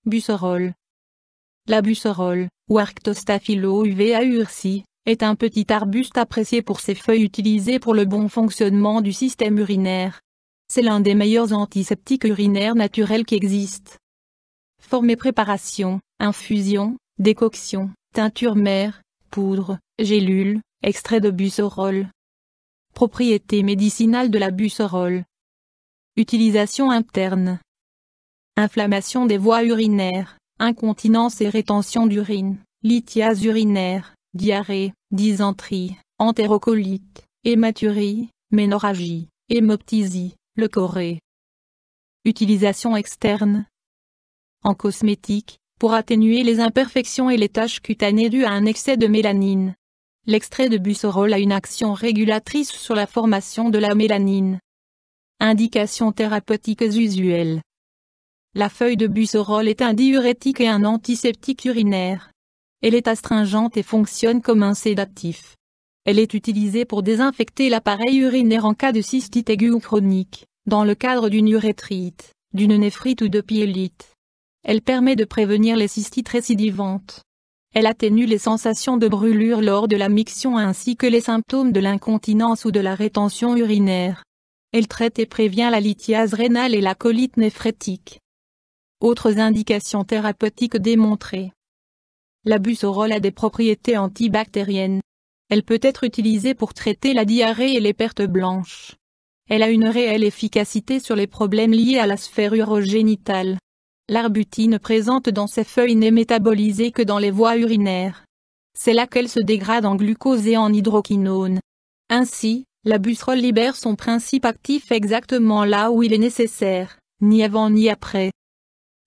Busserole. La busserole, ou Arctostaphylo uvea ursi, est un petit arbuste apprécié pour ses feuilles utilisées pour le bon fonctionnement du système urinaire. C'est l'un des meilleurs antiseptiques urinaires naturels qui existent. Forme et préparation, infusion, décoction, teinture mère, poudre, gélule, extrait de busserole. Propriétés médicinales de la busserole. Utilisation interne. Inflammation des voies urinaires, incontinence et rétention d'urine, lithiase urinaire, diarrhée, dysenterie, entérocolite, hématurie, ménorrhagie, hémoptysie, leucorrhée. Utilisation externe. En cosmétique, pour atténuer les imperfections et les taches cutanées dues à un excès de mélanine. L'extrait de busserole a une action régulatrice sur la formation de la mélanine. Indications thérapeutiques usuelles. La feuille de busserole est un diurétique et un antiseptique urinaire. Elle est astringente et fonctionne comme un sédatif. Elle est utilisée pour désinfecter l'appareil urinaire en cas de cystite aiguë ou chronique, dans le cadre d'une urétrite, d'une néphrite ou de pyélite. Elle permet de prévenir les cystites récidivantes. Elle atténue les sensations de brûlure lors de la miction ainsi que les symptômes de l'incontinence ou de la rétention urinaire. Elle traite et prévient la lithiase rénale et la colite néphrétique. Autres indications thérapeutiques démontrées. La busserole a des propriétés antibactériennes. Elle peut être utilisée pour traiter la diarrhée et les pertes blanches. Elle a une réelle efficacité sur les problèmes liés à la sphère urogénitale. L'arbutine présente dans ses feuilles n'est métabolisée que dans les voies urinaires. C'est là qu'elle se dégrade en glucose et en hydroquinone. Ainsi, la busserole libère son principe actif exactement là où il est nécessaire, ni avant ni après.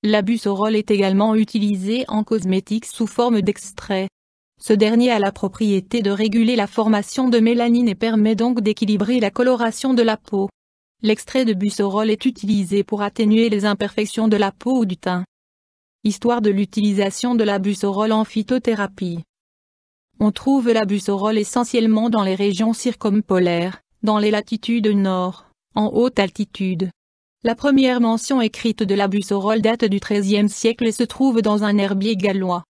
La busserole est également utilisée en cosmétique sous forme d'extrait. Ce dernier a la propriété de réguler la formation de mélanine et permet donc d'équilibrer la coloration de la peau. L'extrait de busserole est utilisé pour atténuer les imperfections de la peau ou du teint. Histoire de l'utilisation de la busserole en phytothérapie. On trouve la busserole essentiellement dans les régions circumpolaires, dans les latitudes nord, en haute altitude. La première mention écrite de la busserole date du XIIIe siècle et se trouve dans un herbier gallois.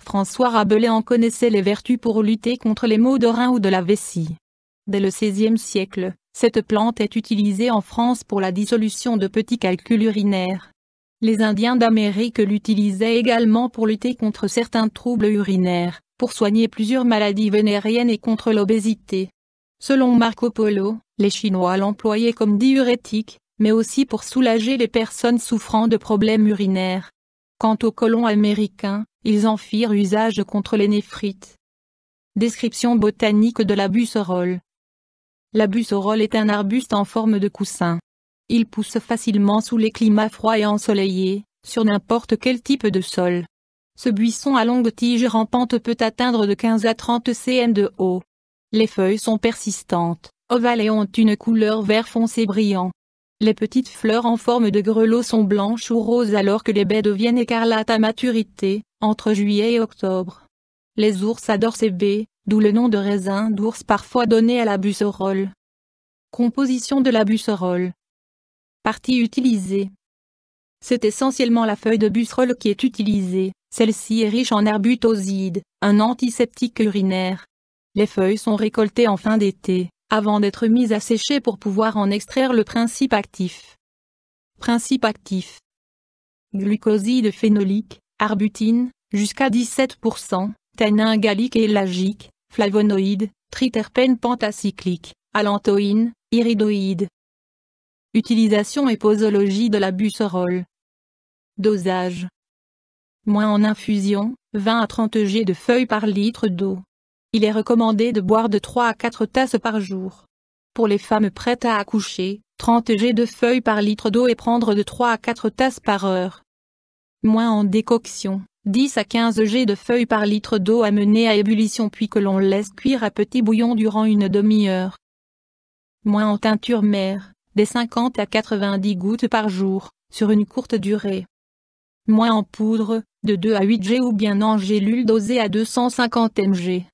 François Rabelais en connaissait les vertus pour lutter contre les maux de rein ou de la vessie. Dès le XVIe siècle, cette plante est utilisée en France pour la dissolution de petits calculs urinaires. Les Indiens d'Amérique l'utilisaient également pour lutter contre certains troubles urinaires, pour soigner plusieurs maladies vénériennes et contre l'obésité. Selon Marco Polo, les Chinois l'employaient comme diurétique, mais aussi pour soulager les personnes souffrant de problèmes urinaires. Quant aux colons américains, ils en firent usage contre les néphrites. Description botanique de la busserole. La busserole est un arbuste en forme de coussin. Il pousse facilement sous les climats froids et ensoleillés, sur n'importe quel type de sol. Ce buisson à longue tige rampante peut atteindre de 15 à 30 cm de haut. Les feuilles sont persistantes, ovales et ont une couleur vert foncé brillant. Les petites fleurs en forme de grelot sont blanches ou roses alors que les baies deviennent écarlates à maturité, entre juillet et octobre. Les ours adorent ces baies, d'où le nom de raisin d'ours parfois donné à la busserole. Composition de la busserole. Partie utilisée. C'est essentiellement la feuille de busserole qui est utilisée, celle-ci est riche en arbutoside, un antiseptique urinaire. Les feuilles sont récoltées en fin d'été, avant d'être mises à sécher pour pouvoir en extraire le principe actif. Principe actif. Glucoside phénolique, arbutine, jusqu'à 17%, tannin gallique et élagique, flavonoïdes, triterpènes pentacycliques, allantoïnes, iridoïdes. Utilisation et posologie de la busserole. Dosage. Moins en infusion, 20 à 30 g de feuilles par litre d'eau. Il est recommandé de boire de 3 à 4 tasses par jour. Pour les femmes prêtes à accoucher, 30 g de feuilles par litre d'eau et prendre de 3 à 4 tasses par heure. Moins en décoction, 10 à 15 g de feuilles par litre d'eau amenées à ébullition puis que l'on laisse cuire à petit bouillon durant une demi-heure. Moins en teinture mère, des 50 à 90 gouttes par jour, sur une courte durée. Moins en poudre, de 2 à 8 g ou bien en gélule dosée à 250 mg.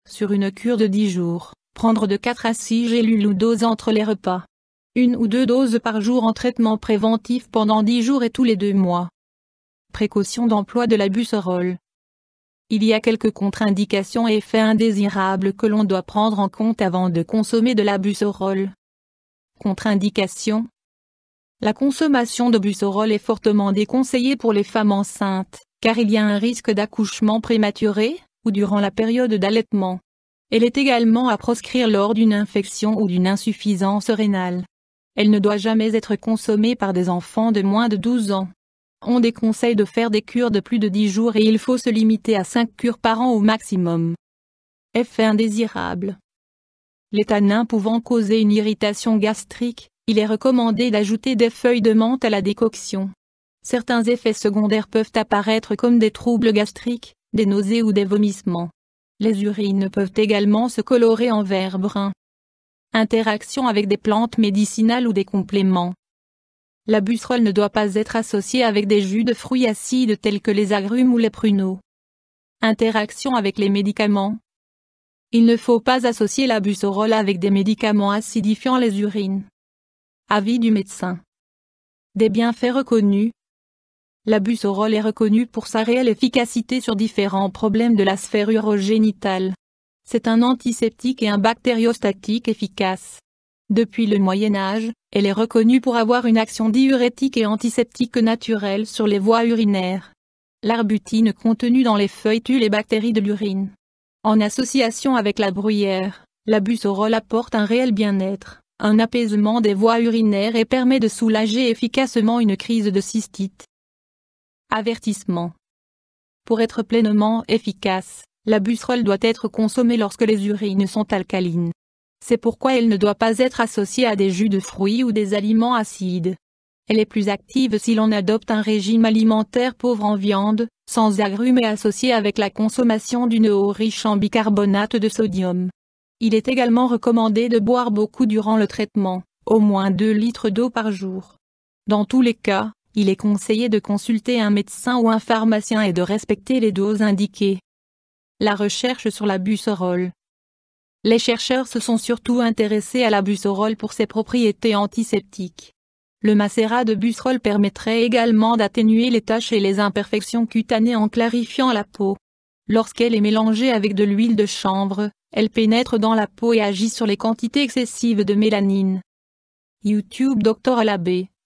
Sur une cure de 10 jours, prendre de 4 à 6 gélules ou doses entre les repas. 1 ou 2 doses par jour en traitement préventif pendant 10 jours et tous les 2 mois. Précaution d'emploi de la busserole. Il y a quelques contre-indications et effets indésirables que l'on doit prendre en compte avant de consommer de la busserole. Contre-indications. La consommation de busserole est fortement déconseillée pour les femmes enceintes, car il y a un risque d'accouchement prématuré, ou durant la période d'allaitement. Elle est également à proscrire lors d'une infection ou d'une insuffisance rénale. Elle ne doit jamais être consommée par des enfants de moins de 12 ans. On déconseille de faire des cures de plus de 10 jours et il faut se limiter à 5 cures par an au maximum. Effet indésirable. Les tanins pouvant causer une irritation gastrique, il est recommandé d'ajouter des feuilles de menthe à la décoction. Certains effets secondaires peuvent apparaître comme des troubles gastriques, des nausées ou des vomissements. Les urines peuvent également se colorer en vert brun. Interaction avec des plantes médicinales ou des compléments. La busserole ne doit pas être associée avec des jus de fruits acides tels que les agrumes ou les pruneaux. Interaction avec les médicaments. Il ne faut pas associer la busserole avec des médicaments acidifiant les urines. Avis du médecin. Des bienfaits reconnus. La busserole est reconnue pour sa réelle efficacité sur différents problèmes de la sphère urogénitale. C'est un antiseptique et un bactériostatique efficace. Depuis le Moyen Âge, elle est reconnue pour avoir une action diurétique et antiseptique naturelle sur les voies urinaires. L'arbutine contenue dans les feuilles tue les bactéries de l'urine. En association avec la bruyère, la busserole apporte un réel bien-être, un apaisement des voies urinaires et permet de soulager efficacement une crise de cystite. Avertissement. Pour être pleinement efficace, la busserole doit être consommée lorsque les urines sont alcalines. C'est pourquoi elle ne doit pas être associée à des jus de fruits ou des aliments acides. Elle est plus active si l'on adopte un régime alimentaire pauvre en viande, sans agrumes et associé avec la consommation d'une eau riche en bicarbonate de sodium. Il est également recommandé de boire beaucoup durant le traitement, au moins 2 litres d'eau par jour. Dans tous les cas, il est conseillé de consulter un médecin ou un pharmacien et de respecter les doses indiquées. La recherche sur la busserole. Les chercheurs se sont surtout intéressés à la busserole pour ses propriétés antiseptiques. Le macérat de busserole permettrait également d'atténuer les taches et les imperfections cutanées en clarifiant la peau. Lorsqu'elle est mélangée avec de l'huile de chanvre, elle pénètre dans la peau et agit sur les quantités excessives de mélanine. YouTube Dr Alabé.